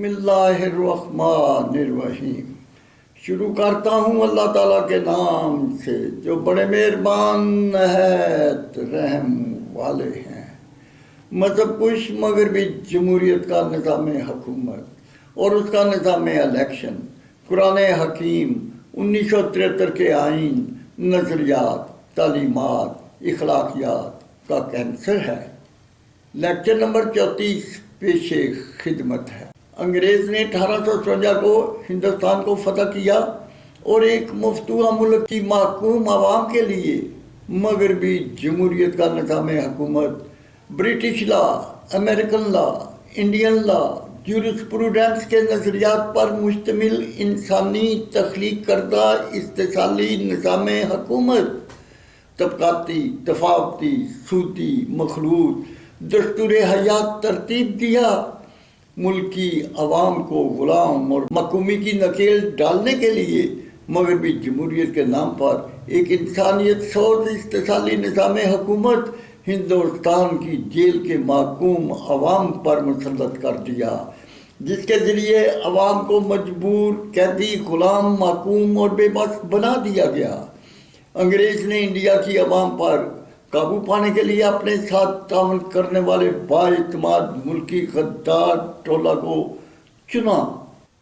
اللہ الرحمن الرحیم۔ شروع کرتا ہوں اللہ تعالیٰ کے نام سے جو بڑے مہربان نہایت رحم والے ہیں۔ مذہب کش مغربی جمہوریت کا نظام حکومت اور اس کا نظام الیکشن، قرآن حکیم، 1973 کے آئین، نظریات، تعلیمات، اخلاقیات کا کینسر ہے۔ لیکچر نمبر 34 پیش خدمت ہے۔ انگریز نے 1857 کو ہندوستان کو فتح کیا اور ایک مفتوحہ ملک کی محکوم عوام کے لیے مغربی جمہوریت کا نظام حکومت، برٹش لا، امریکن لا، انڈین لا، جورسپروڈنس کے نظریات پر مشتمل انسانی تخلیق کردہ استحصالی نظام حکومت، طبقاتی، تفاوتی، سودی، مخلوط دستور حیات ترتیب دیا۔ ملکی عوام کو غلام اور محکومی کی نکیل ڈالنے کے لیے مغربی جمہوریت کے نام پر ایک انسانیت سوز استحصالی نظام حکومت ہندوستان کی جیل کے محکوم عوام پر مسلط کر دیا، جس کے ذریعے عوام کو مجبور، قیدی، غلام، محکوم اور بے بس بنا دیا گیا۔ انگریز نے انڈیا کی عوام پر قابو پانے کے لیے اپنے ساتھ تعاون کرنے والے بااعتماد ملکی غدار ٹولہ کو چنا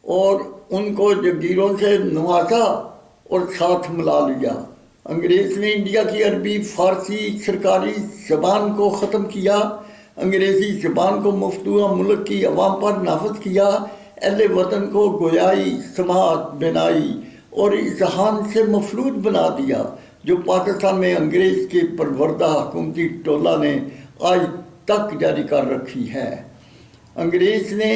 اور ان کو جگیروں سے نوازا اور ساتھ ملا لیا۔ انگریز نے انڈیا کی عربی، فارسی سرکاری زبان کو ختم کیا، انگریزی زبان کو مفتوحہ ملک کی عوام پر نافذ کیا، اہل وطن کو گویائی، سماعت، بینائی اور اذہان سے مفلوج بنا دیا، جو پاکستان میں انگریز کے پروردہ حکومتی ٹولہ نے آج تک جاری کر رکھی ہے۔ انگریز نے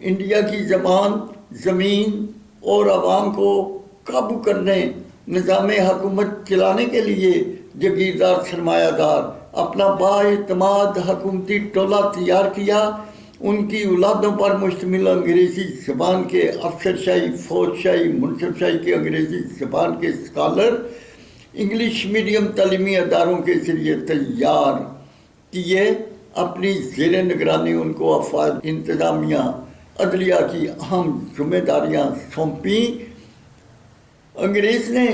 انڈیا کی زبان، زمین اور عوام کو قابو کرنے، نظام حکومت چلانے کے لیے جگیردار سرمایہ دار اپنا بااعتماد حکومتی ٹولہ تیار کیا۔ ان کی اولادوں پر مشتمل انگریزی زبان کے افسر شاہی، فوج شاہی، منصب شاہی کے انگریزی زبان کے اسکالر انگلش میڈیم تعلیمی اداروں کے ذریعے تیار کیے۔ اپنی زیر نگرانی ان کو افواج انتظامیہ، عدلیہ کی اہم ذمہ داریاں سونپیں۔ انگریز نے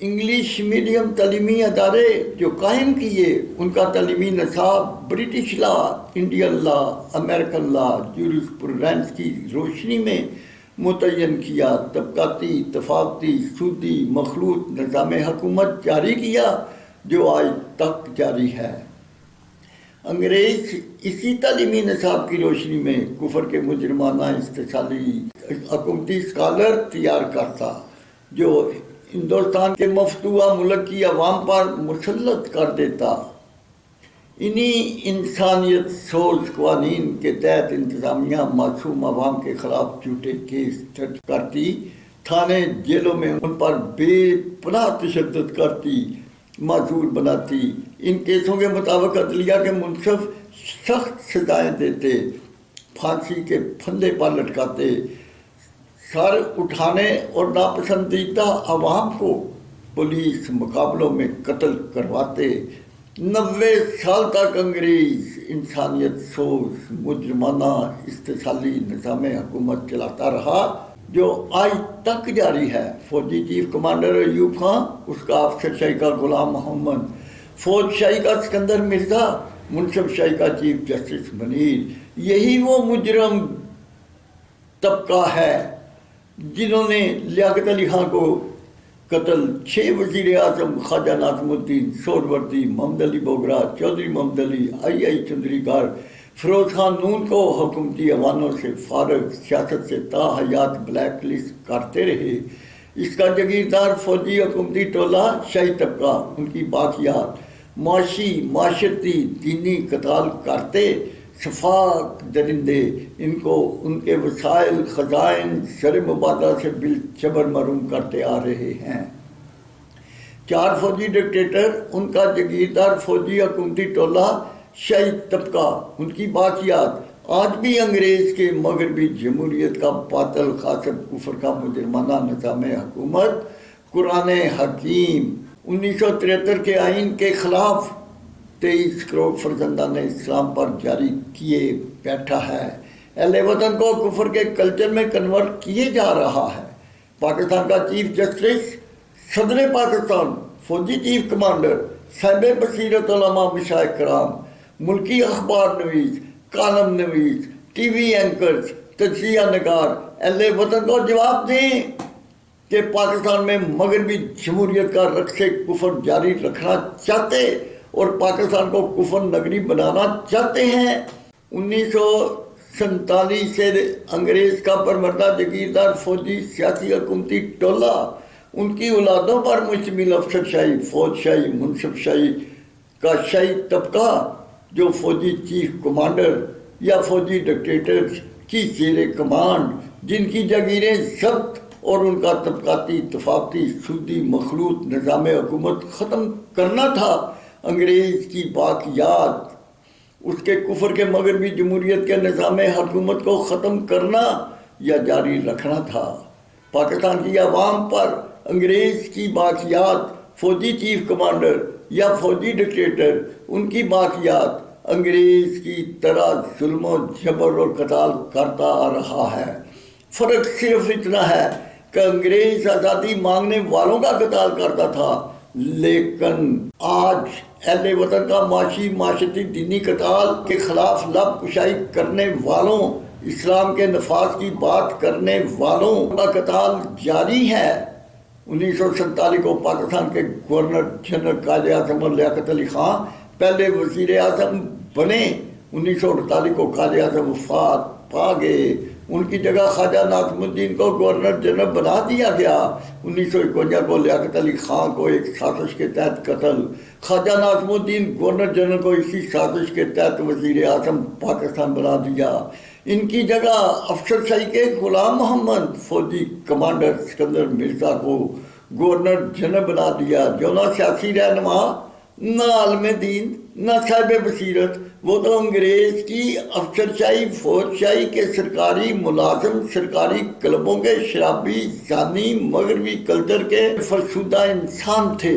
انگلش میڈیم تعلیمی ادارے جو قائم کیے، ان کا تعلیمی نصاب British law, Indian law, American لا، جورسپروڈنس کی روشنی میں متعین کیا، طبقاتی، تفاوتی، سودی، مخلوط نظام حکومت جاری کیا جو آج تک جاری ہے۔ انگریز اسی تعلیمی نصاب کی روشنی میں کفر کے مجرمانہ استحصالی حکومتی اسکالر تیار کرتا، جو ہندوستان کے مفتوحہ ملک کی عوام پر مسلط کر دیتا۔ انہی انسانیت سوز قوانین کے تحت انتظامیہ معصوم عوام کے خلاف جھوٹے کیس درج کرتی، تھانے جیلوں میں ان پر بے پناہ تشدد کرتی، معذور بناتی۔ ان کیسوں کے مطابق عدلیہ کے منصف سخت سزائیں دیتے، پھانسی کے پھندے پر لٹکاتے، سر اٹھانے اور ناپسندیدہ عوام کو پولیس مقابلوں میں قتل کرواتے۔ 90 سال تک انگریز انسانیت سوز مجرمانہ استحصالی نظام حکومت چلاتا رہا جو آج تک جاری ہے۔ فوجی چیف کمانڈر ایوب خان، اس کا افسر شاہی کا غلام محمد، فوج شاہی کا سکندر مرزا، منصب شاہی کا چیف جسٹس منیر، یہی وہ مجرم طبقہ ہے جنہوں نے لیاقت علی خان کو قتل، 6 وزیر اعظم خواجہ ناظم الدین سہروردی، محمد علی بوگرا، چودھری محمد علی، آئی چندری گڑھ، فیروز خان نون کو حکومتی ایوانوں سے فارغ، سیاست سے تاحیات بلیک لسٹ کرتے رہے۔ اس کا جگیردار فوجی حکومتی ٹولہ، شاہی طبقہ، ان کی باقیات معاشی، معاشرتی، دینی قتال کرتے، شفاق درندے ان کو ان کے وسائل، خزائن، زر مبادلہ سے بالجبر محروم کرتے آ رہے ہیں۔ 4 فوجی ڈکٹیٹر، ان کا جگیردار فوجی حکومتی ٹولہ، شاہی طبقہ، ان کی باقیات آج بھی انگریز کے مغربی جمہوریت کا باطل قاصد کفر کا مجرمانہ نظام حکومت، قرآن حکیم 1973 کے آئین کے خلاف 23 کروڑ فرزندان اسلام پر جاری کیے بیٹھا ہے۔ اہل وطن کو کفر کے کلچر میں کنورٹ کیے جا رہا ہے۔ پاکستان کا چیف جسٹس، صدر پاکستان، فوجی چیف کمانڈر، صاحب بصیرت علماء مشائخ کرام، ملکی اخبار نویس، کالم نویس، ٹی وی اینکرز، تجزیہ نگار اہل وطن کو جواب دیں کہ پاکستان میں مغربی جمہوریت کا رقص کفر جاری رکھنا چاہتے اور پاکستان کو کفر نگری بنانا چاہتے ہیں۔ 1947 سے انگریز کا پروردہ جگیردار فوجی سیاسی حکومتی ٹولہ، ان کی اولادوں پر مشتمل افسر شاہی، فوج شاہی، منصب شاہی کا شاہی طبقہ جو فوجی چیف کمانڈر یا فوجی ڈکٹیٹرز کی زیر کمانڈ، جن کی جاگیریں ضبط اور ان کا طبقاتی طفافتی سودی مخلوط نظام حکومت ختم کرنا تھا۔ انگریز کی باقیات، اس کے کفر کے مغربی جمہوریت کے نظام حکومت کو ختم کرنا یا جاری رکھنا تھا۔ پاکستان کی عوام پر انگریز کی باقیات، فوجی چیف کمانڈر یا فوجی ڈکٹیٹر، ان کی باقیات انگریز کی طرح ظلم و جبر اور قتال کرتا آ رہا ہے۔ فرق صرف اتنا ہے کہ انگریز آزادی مانگنے والوں کا قتال کرتا تھا، لیکن آج اہل وطن کا معاشی معاشرتی دینی قتال کے خلاف لب کشائی کرنے والوں، اسلام کے نفاذ کی بات کرنے والوں کا قتال جاری ہے۔ 1947 کو پاکستان کے گورنر جنرل قائد اعظم لیاقت علی خان پہلے وزیر اعظم بنے۔ 1948 کو قائد اعظم وفات پا گئے، ان کی جگہ خواجہ ناظم الدین کو گورنر جنرل بنا دیا گیا۔ 1951 کو لیاقت علی خان کو ایک سازش کے تحت قتل، خواجہ ناظم الدین گورنر جنرل کو اسی سازش کے تحت وزیر اعظم پاکستان بنا دیا۔ ان کی جگہ افسر شاہی کے غلام محمد، فوجی کمانڈر سکندر مرزا کو گورنر جنرل بنا دیا، جو نہ سیاسی رہنما، نہ عالم دین، نہ صاحب بصیرت، وہ تو انگریز کی افسر شاہی، فوج شاہی کے سرکاری ملازم، سرکاری کلبوں کے شرابی، زانی، مغربی کلچر کے فرسودہ انسان تھے۔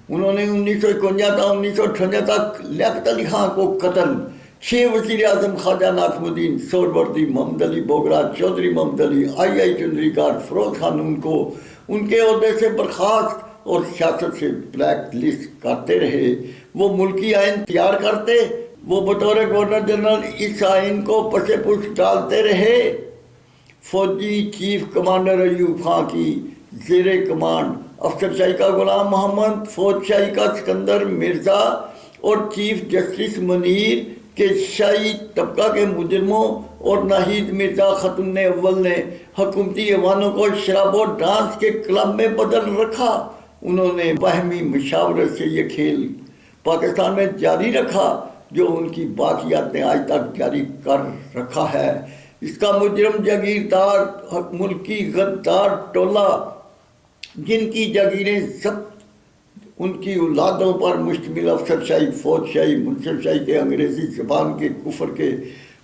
انہوں نے 1951 تا 1958 تک لیاقت علی خان کو قتل، 6 وزیر اعظم خواجہ ناظم الدین، سہروردی، محمد علی بوگرا، چودھری محمد علی، آئی چندری گار، فیروز خان ان کو ان کے عہدے سے برخاست اور سیاست سے بلیک لسٹ کرتے رہے۔ وہ ملکی آئین تیار کرتے، وہ بطور گورنر جنرل اس آئین کو پس پش ڈالتے رہے۔ فوجی چیف کمانڈر ایوب خان کی زیر کمانڈ افسر شاہی کا غلام محمد، فوج شاہی کا سکندر مرزا اور چیف جسٹس منیر کے شاہی طبقہ کے مجرموں اور ناہید مرزا خاتون اول نے حکومتی ایوانوں کو شراب و ڈانس کے کلب میں بدل رکھا۔ انہوں نے باہمی مشاورت سے یہ کھیل پاکستان میں جاری رکھا جو ان کی باقیات نے آج تک جاری کر رکھا ہے۔ اس کا مجرم جاگیردار ملکی غدار ٹولہ، جن کی جاگیریں ضبط ان کی اولادوں پر مشتمل افسر شاہی، فوج شاہی، منصب شاہی کے انگریزی زبان کے کفر کے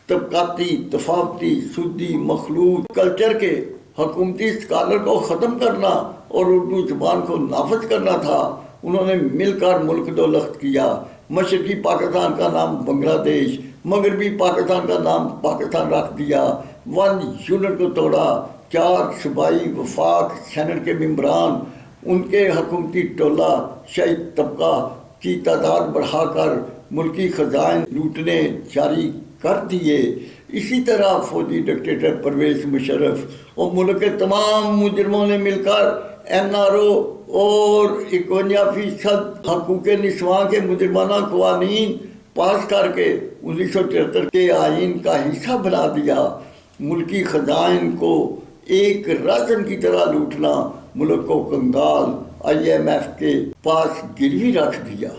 طبقاتی طفافتی سودی مخلوط کلچر کے حکومتی اسکالر کو ختم کرنا اور اردو زبان کو نافذ کرنا تھا۔ انہوں نے مل کر ملک دولت کیا، مشرقی پاکستان کا نام بنگلہ دیش، مغربی پاکستان کا نام پاکستان رکھ دیا، 1 یونٹ کو توڑا، 4 صوبائی وفاق سینٹ کے ممبران، ان کے حکومتی ٹولہ شاہی طبقہ کی تعداد بڑھا کر ملکی خزائن لوٹنے جاری کر دیے۔ اسی طرح فوجی ڈکٹیٹر پرویز مشرف اور ملک کے تمام مجرموں نے مل کر NRO اور 51% حقوق نسواں کے مجرمانہ قوانین پاس کر کے 1973 کے آئین کا حصہ بنا دیا۔ ملکی خزائن کو ایک رازن کی طرح لوٹنا، ملک کو کنگال IMF کے پاس گروی رکھ دیا۔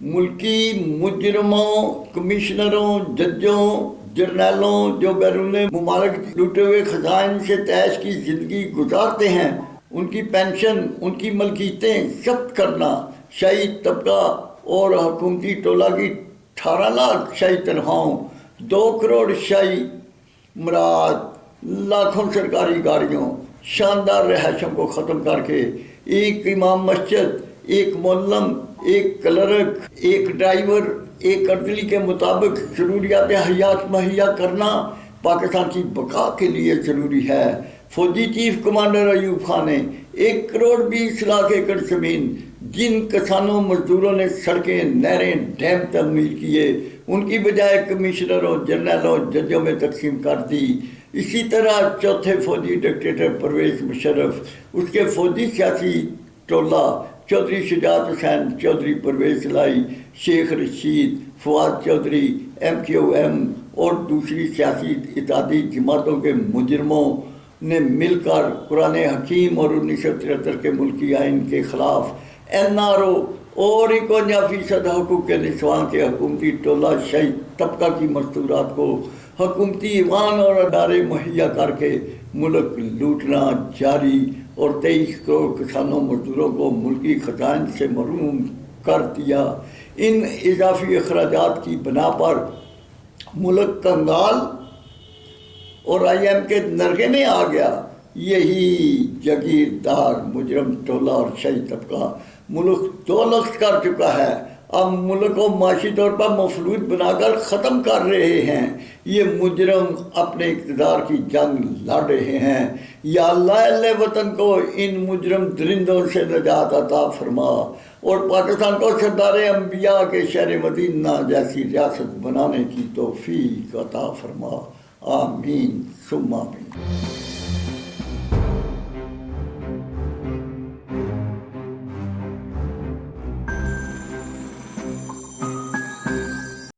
ملکی مجرموں، کمشنروں، ججوں، جرنیلوں جو بیرون ممالک لوٹے ہوئے خزائن سے تیش کی زندگی گزارتے ہیں، ان کی پینشن، ان کی ملکیتیں ضبط کرنا، شاہی طبقہ اور حکومتی ٹولہ کی 18 لاکھ شاہی تنخواہوں، 2 کروڑ شاہی مراد، لاکھوں سرکاری گاڑیوں، شاندار رہائشوں کو ختم کر کے ایک امام مسجد، ایک معلم، ایک کلرک، ایک ڈرائیور، ایک عدلی کے مطابق ضروریات حیات مہیا کرنا پاکستان کی بقا کے لیے ضروری ہے۔ فوجی چیف کمانڈر ایوب خان نے 1,20,00,000 ایکڑ زمین جن کسانوں مزدوروں نے سڑکیں، نہریں، ڈیم تعمیر کیے، ان کی بجائے کمشنروں، جنرلوں، ججوں میں تقسیم کر دی۔ اسی طرح چوتھے فوجی ڈکٹیٹر پرویز مشرف، اس کے فوجی سیاسی ٹولہ چودھری شجاعت حسین، چودھری پرویز لائی، شیخ رشید، فواد چودھری، MQM اور دوسری سیاسی اتحادی جماعتوں کے مجرموں نے مل کر قرآن حکیم اور 1973 کے ملکی آئین کے خلاف NRO اور 51% حقوق نسواں کے حکومتی ٹولہ شاہی طبقہ کی مستورات کو حکومتی ایوان اور ادارے مہیا کر کے ملک لوٹنا جاری اور 23 کروڑ کسانوں مزدوروں کو ملکی خزائن سے محروم کر دیا۔ ان اضافی اخراجات کی بنا پر ملک کنگال اور IM کے نرغے میں آ گیا۔ یہی جگیردار مجرم ٹولہ اور شاہی طبقہ ملک 2 لخت کر چکا ہے۔ اب ملک کو معاشی طور پر مفلوج بنا کر ختم کر رہے ہیں۔ یہ مجرم اپنے اقتدار کی جنگ لڑ رہے ہیں۔ یا اللہ اہل وطن کو ان مجرم درندوں سے نجات عطا فرما اور پاکستان کو سردار انبیاء کے شہر مدینہ جیسی ریاست بنانے کی توفیق عطا فرما۔ آمین ثم آمین۔